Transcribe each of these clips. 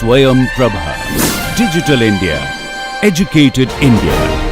Swayam Prabha. Digital India. Educated India.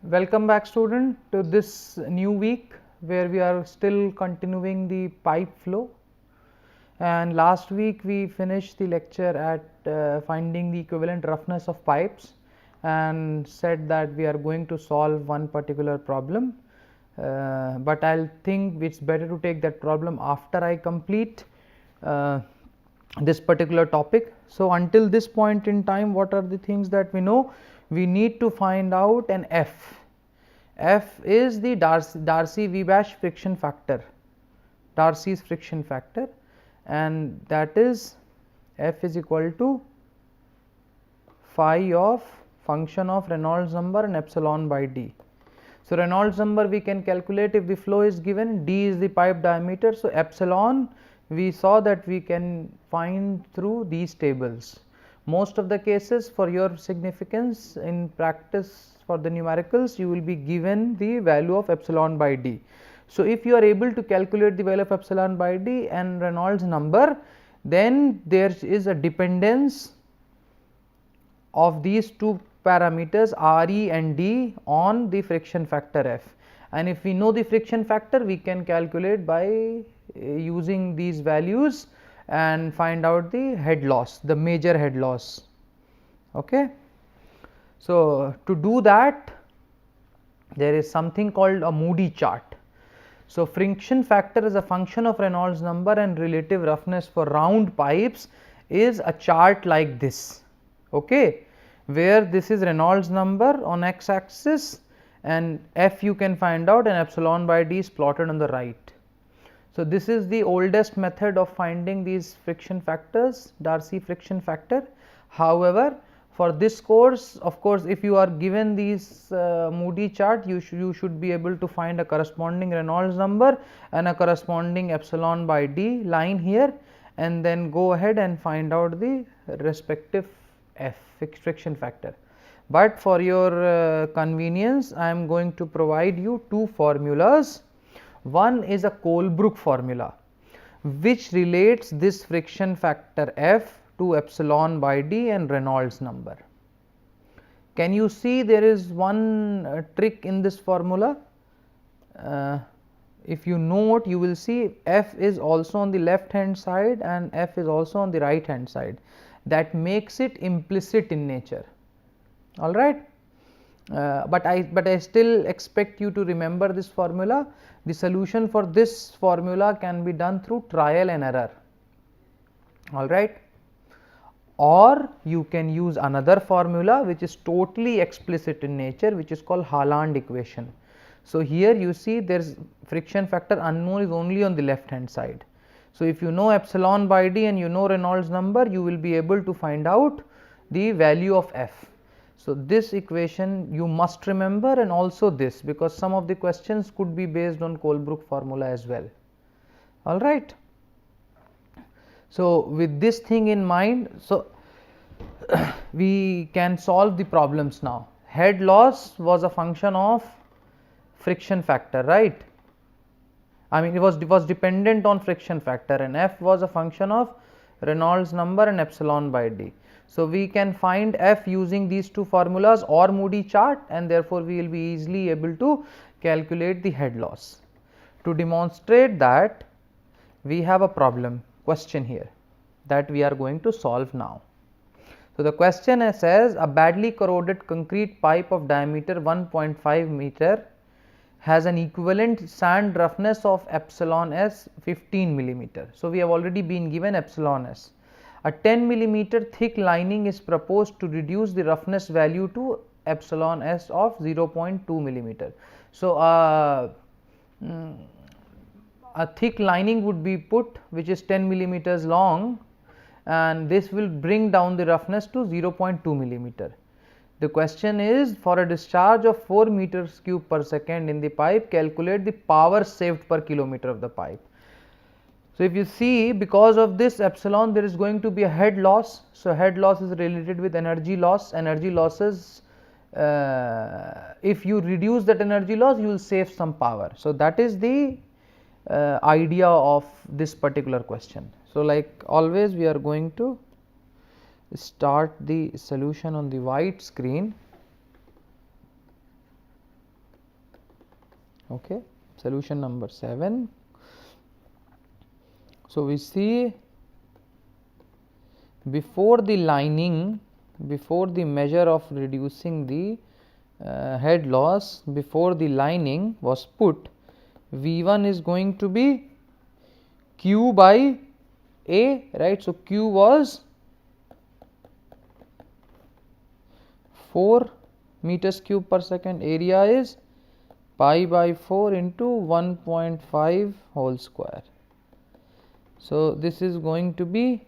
Welcome back, student, to this new week where we are still continuing the pipe flow. And last week we finished the lecture at finding the equivalent roughness of pipes and said that we are going to solve one particular problem. But I'll think it's better to take that problem after I complete this particular topic. So until this point in time, what are the things that we know? We need to find out an F. F is the Darcy-Webash friction factor, Darcy's friction factor, and that is F is equal to phi of function of Reynolds number and epsilon by d. So Reynolds number we can calculate if the flow is given, d is the pipe diameter. So epsilon we saw that we can find through these tables. Most of the cases, for your significance in practice for the numericals, you will be given the value of epsilon by d. So if you are able to calculate the value of epsilon by d and Reynolds number, then there is a dependence of these two parameters Re and d on the friction factor F, and if we know the friction factor, we can calculate by using these values and find out the head loss, the major head loss. Okay. So to do that, there is something called a Moody chart. So friction factor is a function of Reynolds number and relative roughness for round pipes is a chart like this, okay, where this is Reynolds number on x axis and F you can find out and epsilon by d is plotted on the right. So this is the oldest method of finding these friction factors, Darcy friction factor. However, for this course, of course, if you are given these Moody chart, you should be able to find a corresponding Reynolds number and a corresponding epsilon by d line here, and then go ahead and find out the respective F friction factor. But for your convenience, I am going to provide you two formulas. One is a Colebrook formula which relates this friction factor F to epsilon by d and Reynolds number. Can you see there is one trick in this formula? If you note, you will see F is also on the left hand side and F is also on the right hand side. That makes it implicit in nature. All right. But I still expect you to remember this formula. The solution for this formula can be done through trial and error. All right. Or you can use another formula which is totally explicit in nature, which is called Haaland equation. So here you see there is friction factor unknown is only on the left hand side. So if you know epsilon by d and you know Reynolds number, you will be able to find out the value of F. So this equation you must remember, and also this, because some of the questions could be based on Colebrook formula as well. All right. So with this thing in mind, so we can solve the problems now. Head loss was a function of friction factor, right? I mean, it was dependent on friction factor, and F was a function of Reynolds number and epsilon by d. So we can find F using these two formulas or Moody chart, and therefore we will be easily able to calculate the head loss. To demonstrate that, we have a question here that we are going to solve now. So the question says a badly corroded concrete pipe of diameter 1.5 meter has an equivalent sand roughness of epsilon s 15 millimeter. So we have already been given epsilon s. A 10 millimeter thick lining is proposed to reduce the roughness value to epsilon s of 0.2 millimeter. So a thick lining would be put which is 10 millimeters long, and this will bring down the roughness to 0.2 millimeter. The question is, for a discharge of 4 meters cube per second in the pipe, calculate the power saved per kilometer of the pipe. So, if you see, because of this epsilon there is going to be a head loss. So, head loss is related with energy loss. Energy losses, if you reduce that energy loss, you will save some power. So, that is the idea of this particular question. So, like always, we are going to start the solution on the white screen. Okay, solution number 7. So, we see before the lining, before the measure of reducing the head loss, before the lining was put, V1 is going to be Q by A, right. So, Q was 4 meters cube per second, area is pi by 4 into 1.5 whole square. So, this is going to be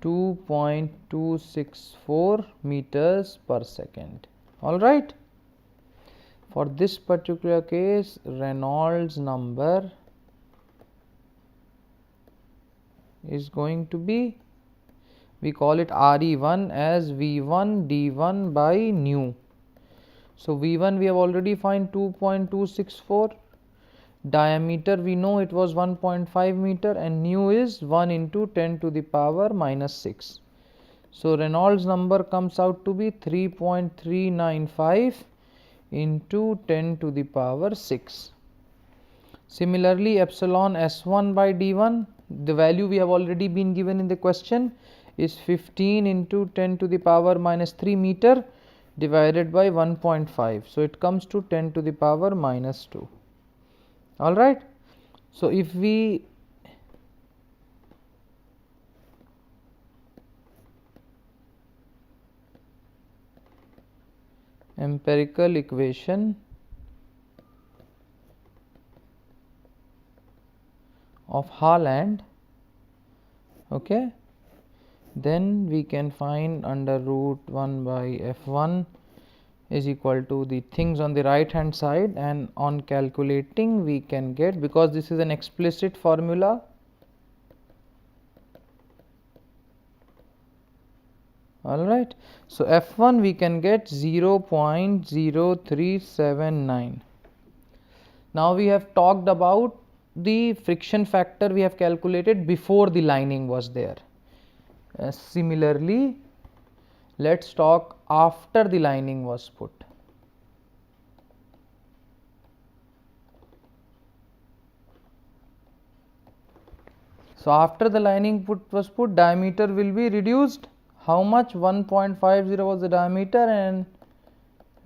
2.264 meters per second. All right. For this particular case, Reynolds number is going to be, we call it RE1 as V1 D1 by nu. So, V1 we have already found 2.264. Diameter we know it was 1.5 meter and nu is 1 into 10 to the power minus 6. So, Reynolds number comes out to be 3.395 into 10 to the power 6. Similarly, epsilon S1 by D1, the value we have already been given in the question, is 15 into 10 to the power minus 3 meter divided by 1.5. So, it comes to 10 to the power minus 2. All right. So, if we empirical equation of Haaland, okay, then we can find under root 1 by F1 is equal to the things on the right hand side, and on calculating we can get, because this is an explicit formula, all right. So, F1 we can get 0.0379. Now, we have talked about the friction factor we have calculated before the lining was there. Similarly, let us talk after the lining was put. So, after the lining was put, diameter will be reduced. How much? 1.50 was the diameter and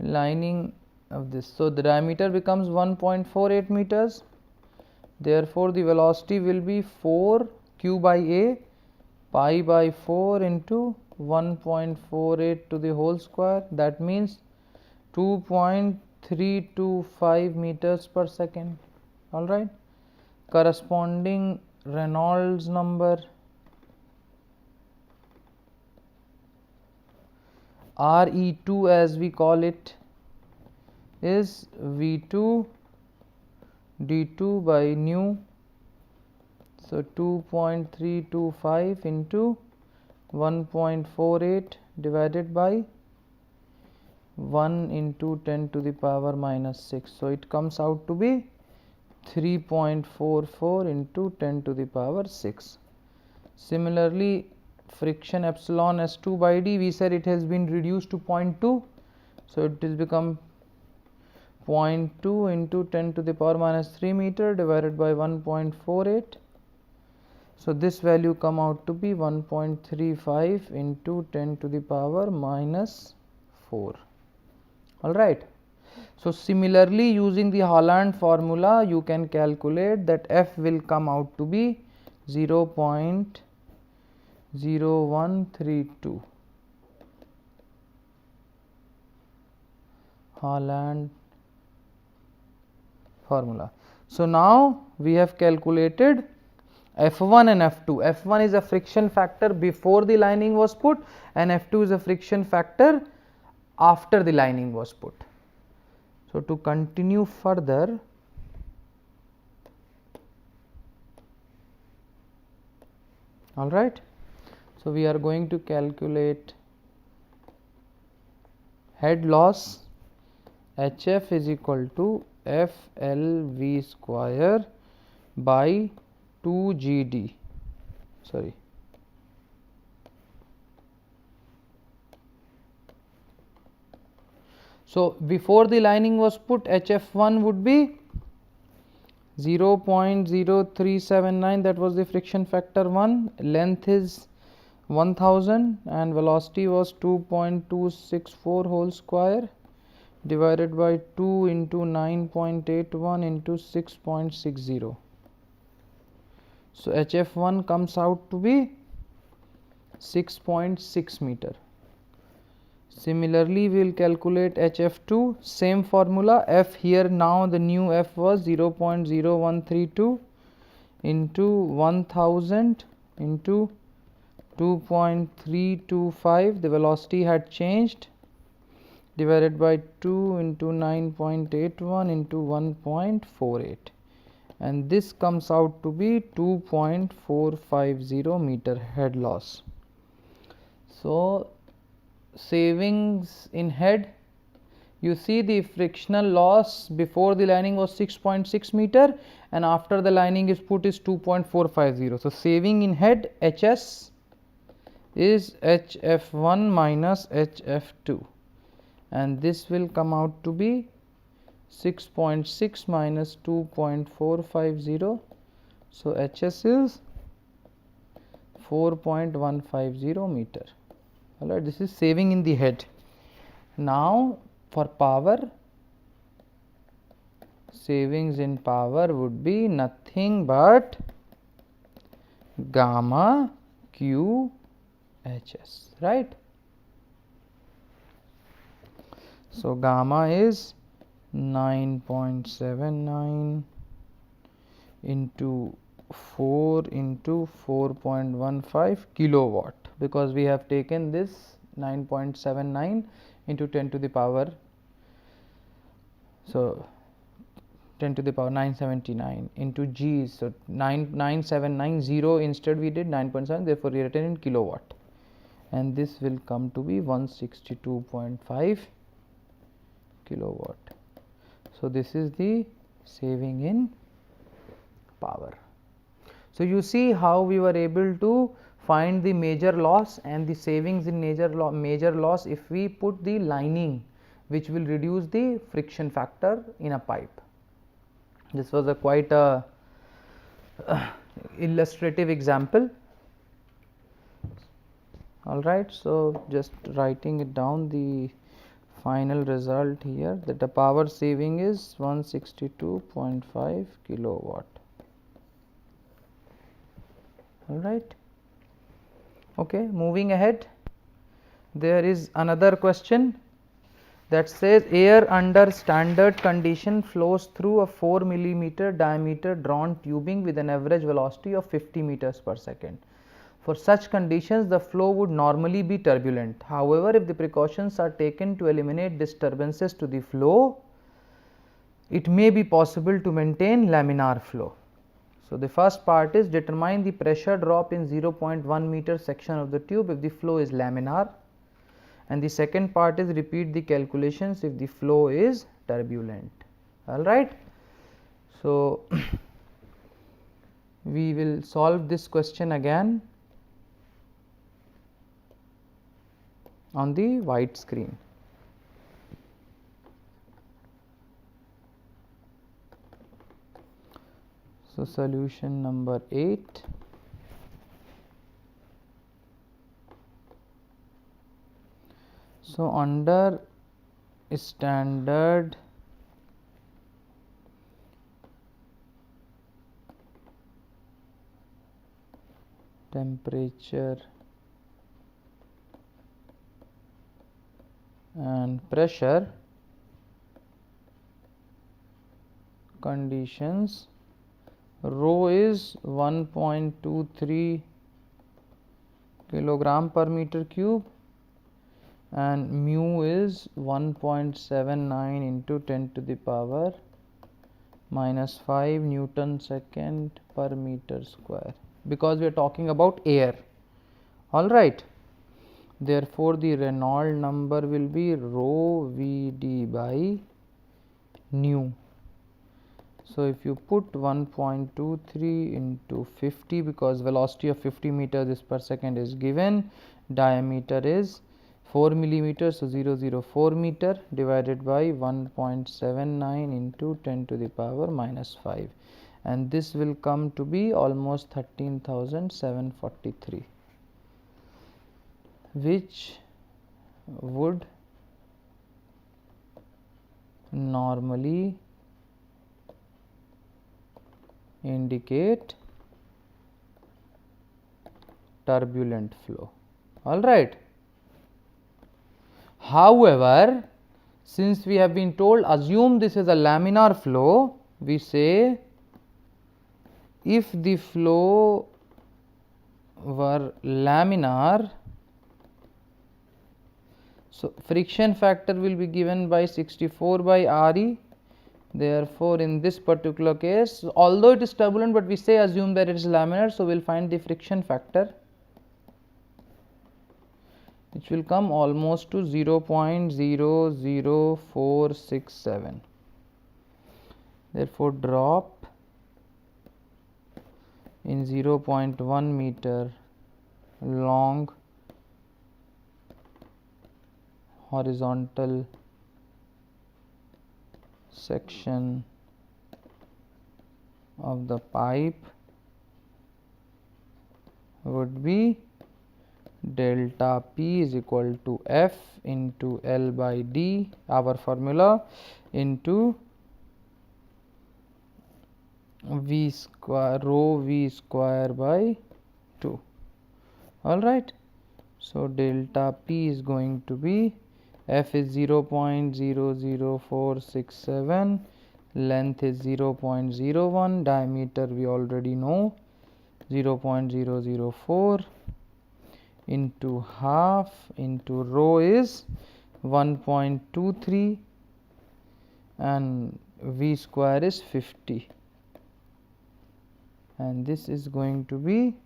lining of this. So, the diameter becomes 1.48 meters. Therefore, the velocity will be 4 Q by A pi by 4 into 1.48 to the whole square. That means 2.325 meters per second. All right. Corresponding Reynolds number RE2 as we call it is V2 D2 by nu. So, 2.325 into 1.48 divided by 1 into 10 to the power minus 6. So, it comes out to be 3.44 into 10 to the power 6. Similarly, friction epsilon S2 by D, we said it has been reduced to 0.2. So, it has become 0.2 into 10 to the power minus 3 meter divided by 1.48. So, this value come out to be 1.35 into 10 to the power minus 4. All right. So, similarly, using the Haaland formula, you can calculate that F will come out to be 0.0132. Haaland formula. So, now we have calculated F1 and F2. F1 is a friction factor before the lining was put, and F2 is a friction factor after the lining was put. So, to continue further, all right. So, we are going to calculate head loss. HF is equal to FLV square by 2GD. Sorry. So, before the lining was put, HF1 would be 0.0379, that was the friction factor 1, length is 1000 and velocity was 2.264 whole square divided by 2 into 9.81 into 6.60. So, HF1 comes out to be 6.6 meter. Similarly, we will calculate HF2, same formula. F here, now the new F was 0.0132 into 1000 into 2.325, the velocity had changed, divided by 2 into 9.81 into 1.48, and this comes out to be 2.450 meter head loss. So, savings in head, you see the frictional loss before the lining was 6.6 meter and after the lining is put is 2.450. So, saving in head HS is HF1 minus HF2, and this will come out to be 6.6 minus 2.450. So, HS is 4.150 meter. Alright, this is saving in the head. Now, for power, savings in power would be nothing but gamma QHS, right? So, gamma is 9.79 into 4 into 4.15 kilowatt, because we have taken this 9.79 into 10 to the power, so 10 to the power 979 into G, so 9790, instead we did 9.7, therefore we written in kilowatt, and this will come to be 162.5 kilowatt. So, this is the saving in power. So, you see how we were able to find the major loss and the savings in major loss if we put the lining, which will reduce the friction factor in a pipe. This was a quite a illustrative example. All right. So, just writing it down, the final result here, that the power saving is 162.5 kilowatt. All right. Okay, moving ahead, there is another question that says air under standard condition flows through a 4 millimeter diameter drawn tubing with an average velocity of 50 meters per second. For such conditions, the flow would normally be turbulent. However, if the precautions are taken to eliminate disturbances to the flow, it may be possible to maintain laminar flow. So, the first part is determine the pressure drop in 0.1 meter section of the tube if the flow is laminar, and the second part is repeat the calculations if the flow is turbulent. All right. So, we will solve this question again on the white screen. So, solution number 8. So, under standard temperature and pressure conditions, rho is 1.23 kilogram per meter cube and mu is 1.79 into 10 to the power minus 5 Newton second per meter square, because we are talking about air. All right. Therefore, the Reynolds number will be rho Vd by nu. So, if you put 1.23 into 50, because velocity of 50 meters per second is given, diameter is 4 millimeters, so 004 meter divided by 1.79 into 10 to the power minus 5, and this will come to be almost 13,743, which would normally indicate turbulent flow. All right. However, since we have been told assume this is a laminar flow, we say if the flow were laminar, so friction factor will be given by 64 by Re. Therefore, in this particular case, although it is turbulent, but we say assume that it is laminar, so we will find the friction factor, which will come almost to 0.00467. Therefore, drop in 0.1 meter long horizontal section of the pipe would be delta P is equal to F into L by D, our formula, into V square rho V square by 2. All right. So, delta P is going to be F is 0.00467, length is 0.01, diameter we already know 0.004 into half into rho is 1.23 and V square is 50, and this is going to be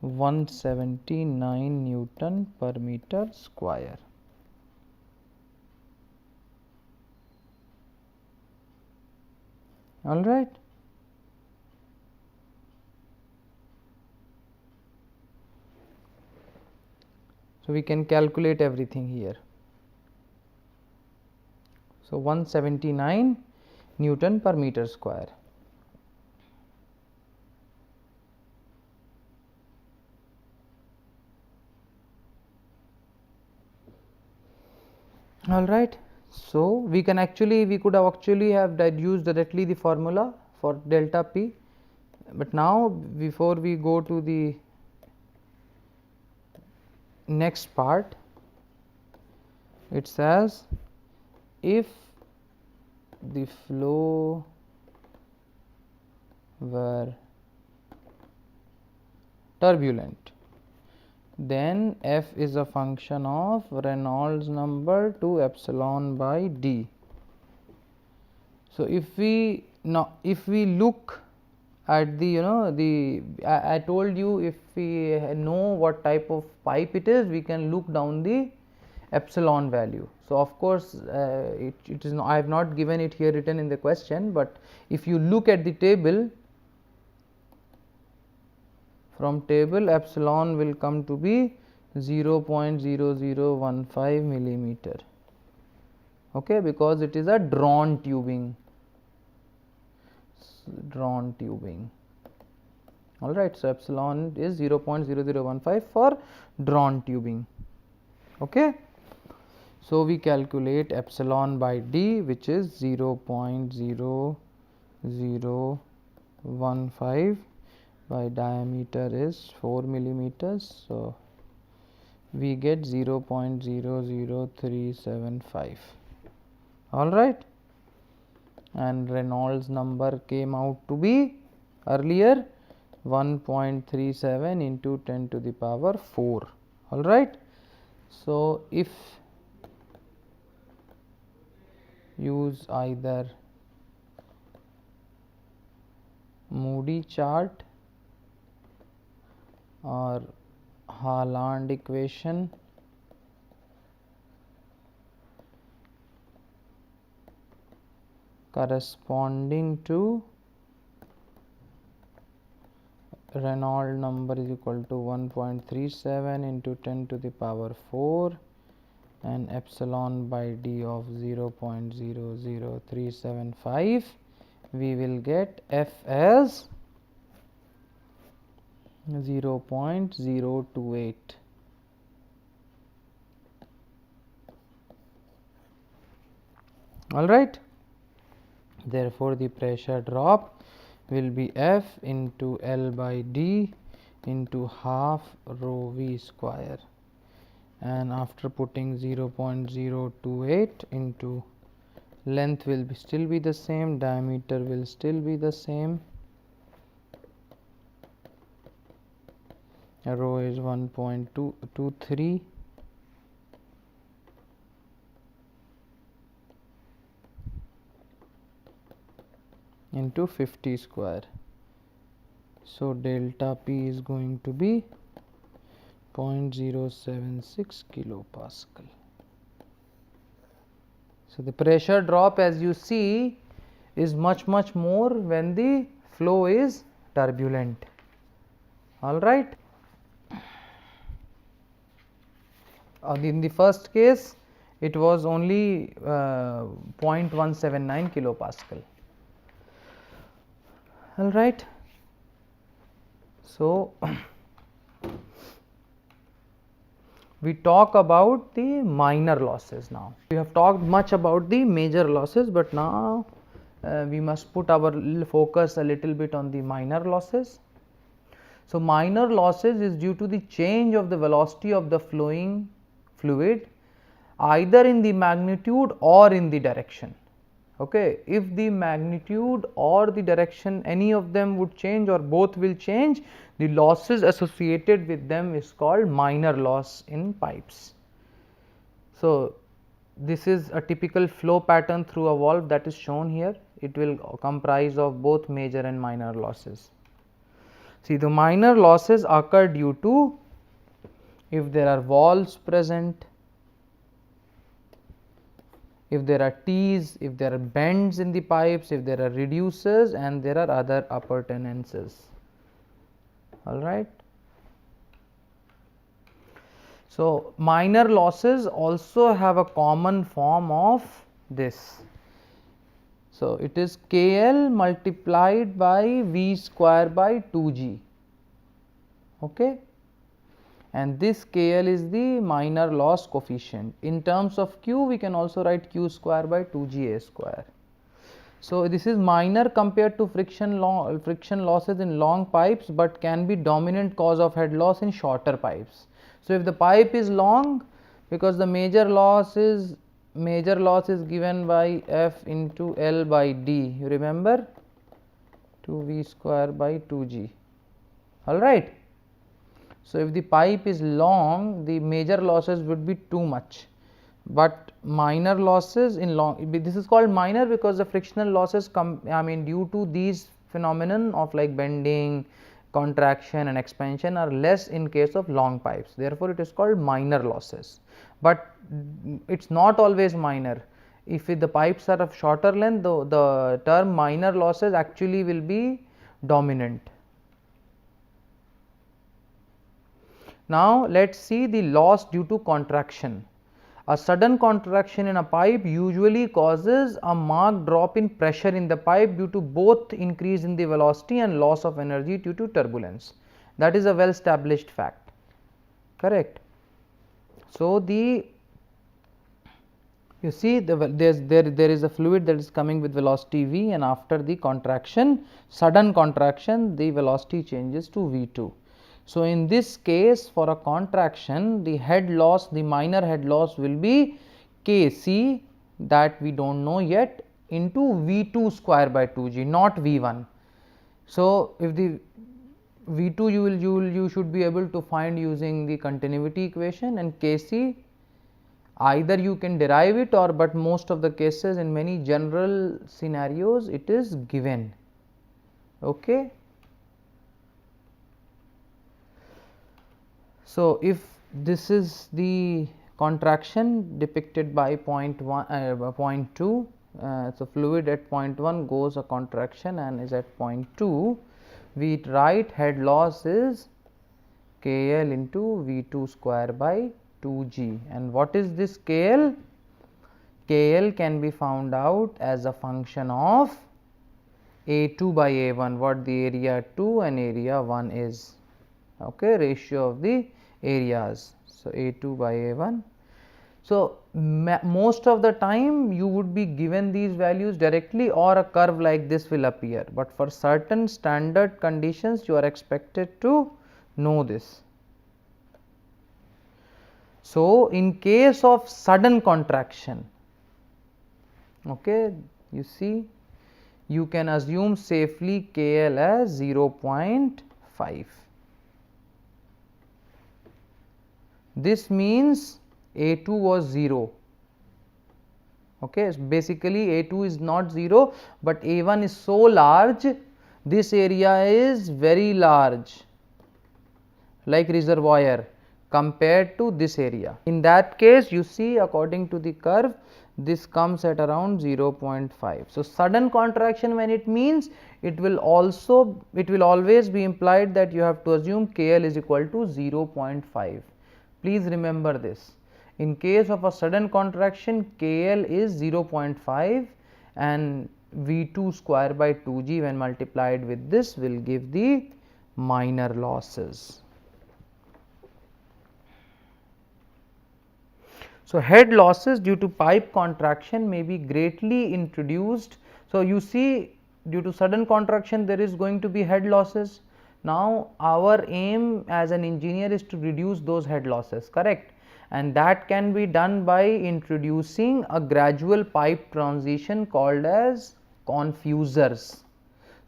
179 Newton per meter square. All right. So, we can calculate everything here. So, 179 Newton per meter square. All right. So, we could have actually have used directly the formula for delta P, but now before we go to the next part, it says if the flow were turbulent, then F is a function of Reynolds number to epsilon by D. So, if we look at the I told you, if we know what type of pipe it is, we can look down the epsilon value. So, of course, it is I have not given it here written in the question, but if you look at the table, from table epsilon will come to be 0.0015 millimeter, okay, because it is a drawn tubing. All right. So, epsilon is 0.0015 for drawn tubing. Okay. So, we calculate epsilon by D, which is 0.0015 by diameter is 4 millimeters. So, we get 0.00375. all right, and Reynolds number came out to be earlier 1.37 into 10 to the power 4. All right. So if use either Moody chart or Haaland equation corresponding to Reynolds number is equal to 1.37 into 10 to the power 4 and epsilon by d of 0.00375, we will get F as 0.028. All right. Therefore, the pressure drop will be F into L by D into half rho V square, and after putting 0.028 into length will still be the same, diameter will still be the same, rho is 1.223 into 50 square. So delta P is going to be 0.076 kilopascal. So the pressure drop, as you see, is much more when the flow is turbulent. All right. In the first case, it was only 0.179 kilopascal. All right. So we talk about the minor losses now. We have talked much about the major losses, but now we must put our focus a little bit on the minor losses. So minor losses is due to the change of the velocity of the flowing fluid either in the magnitude or in the direction. Okay, if the magnitude or the direction, any of them would change or both will change, the losses associated with them is called minor loss in pipes. So this is a typical flow pattern through a valve that is shown here. It will comprise of both major and minor losses. See, the minor losses occur due to if there are valves present, if there are tees, if there are bends in the pipes, if there are reducers, and there are other appurtenances. All right. So minor losses also have a common form of this. So it is KL multiplied by V square by 2G. Okay. And this KL is the minor loss coefficient. In terms of Q, we can also write Q square by 2GA square. So this is minor compared to friction losses in long pipes, but can be dominant cause of head loss in shorter pipes. So if the pipe is long, because the major loss is given by F into L by D, you remember, 2V square by 2G. All right. So if the pipe is long, the major losses would be too much, but minor losses in long, this is called minor because the frictional losses come, due to these phenomenon of like bending, contraction and expansion are less in case of long pipes. Therefore it is called minor losses, but it's not always minor. If the pipes are of shorter length, the term minor losses actually will be dominant. Now let us see the loss due to contraction. A sudden contraction in a pipe usually causes a marked drop in pressure in the pipe due to both increase in the velocity and loss of energy due to turbulence. That is a well established fact, correct. So you see there is a fluid that is coming with velocity V, and after the contraction, sudden contraction, the velocity changes to V2. So in this case, for a contraction, the head loss, the minor head loss will be Kc, that we don't know yet, into V2 square by 2G, not V1. So, if the V2 you should be able to find using the continuity equation, and Kc either you can derive it, or but most of the cases in many general scenarios it is given. Okay. So, if this is the contraction depicted by point 2, so fluid at point 1 goes a contraction and is at point 2, we write head loss is KL into V2 square by 2G. And what is this KL? KL can be found out as a function of A2 by A1, what the area 2 and area 1 is, okay, ratio of the areas. So, A2 by A1. So, most of the time you would be given these values directly, or a curve like this will appear, but for certain standard conditions you are expected to know this. So, in case of sudden contraction, okay, you see, you can assume safely KL as 0.5. This means A2 was 0. Okay, so basically A2 is not 0, but A1 is so large, this area is very large, like reservoir compared to this area. In that case, you see, according to the curve, this comes at around 0.5. So, sudden contraction, when it means, it will always be implied that you have to assume KL is equal to 0.5. Please remember this. In case of a sudden contraction, KL is 0.5 and V2 square by 2G when multiplied with this will give the minor losses. So, head losses due to pipe contraction may be greatly introduced. So, you see, due to sudden contraction there is going to be head losses. Now, our aim as an engineer is to reduce those head losses, correct, and that can be done by introducing a gradual pipe transition called as confusers.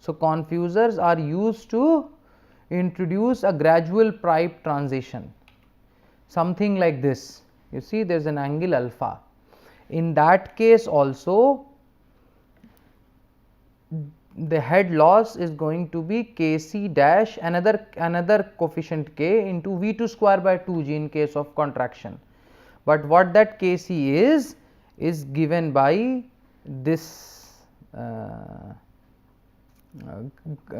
So, confusers are used to introduce a gradual pipe transition, something like this. You see, there is an angle alpha. In that case also, the head loss is going to be Kc dash another coefficient k into V2 square by 2G in case of contraction. But what that Kc is given by this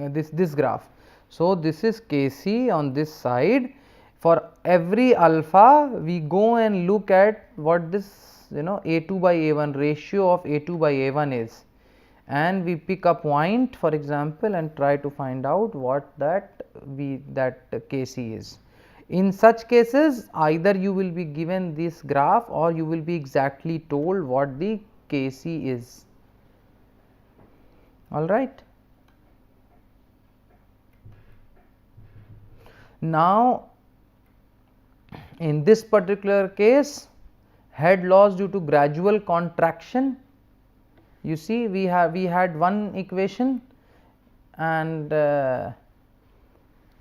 this graph. So, this is Kc on this side. For every alpha, we go and look at what this A2 by A1 ratio of A2 by A1 is, and we pick a point, for example, and try to find out what that Kc is. In such cases, either you will be given this graph or you will be exactly told what the Kc is. All right. Now, in this particular case, head loss due to gradual contraction, you see, we had one equation, and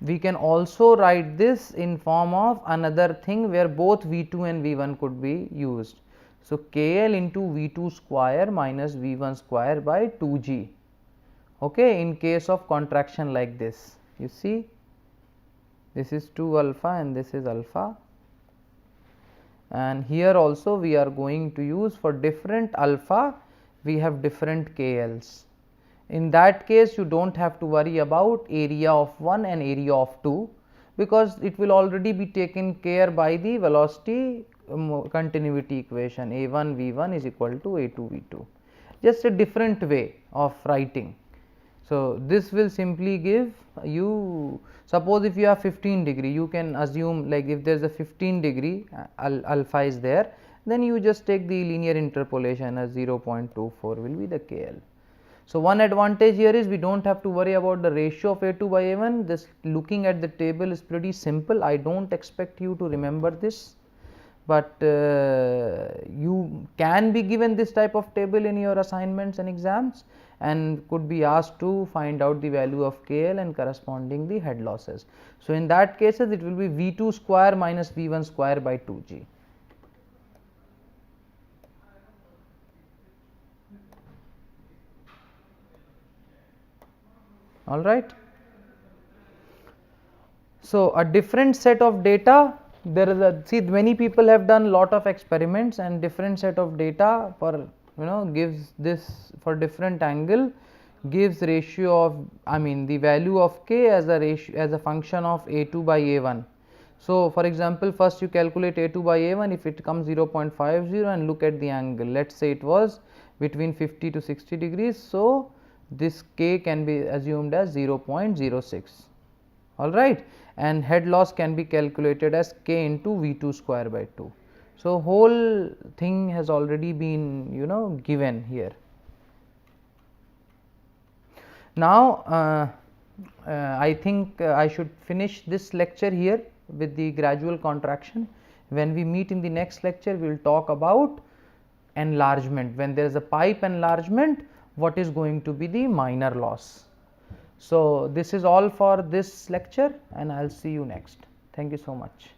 we can also write this in form of another thing where both V2 and V1 could be used. So, KL into V2 square minus V1 square by 2G, okay, in case of contraction like this. You see, this is 2 alpha and this is alpha, and here also we are going to use, for different alpha we have different KLs. In that case, you do not have to worry about area of 1 and area of 2, because it will already be taken care by the velocity continuity equation, A1 V1 is equal to A2 V2, just a different way of writing. So, this will simply give you, suppose if you have 15 degree, you can assume, like if there is a 15 degree alpha is there, then you just take the linear interpolation as 0.24 will be the KL. So, one advantage here is we do not have to worry about the ratio of A2 by A1. This looking at the table is pretty simple. I do not expect you to remember this, but you can be given this type of table in your assignments and exams, and could be asked to find out the value of KL and corresponding the head losses. So, in that cases it will be V2 square minus V1 square by 2G. All right. So, a different set of data, there is a, see, many people have done lot of experiments, and different set of data for gives this for different angle gives ratio of, I mean, the value of k as a ratio as a function of a2 by a1. So, for example, first you calculate a2 by a1, if it comes 0.50 and look at the angle, let us say it was between 50 to 60 degrees. So, this k can be assumed as 0.06, all right, and head loss can be calculated as k into V2 square by 2. So, whole thing has already been given here. Now, I think I should finish this lecture here with the gradual contraction. When we meet in the next lecture, we will talk about enlargement. When there is a pipe enlargement, what is going to be the minor loss. So, this is all for this lecture, and I will see you next. Thank you so much.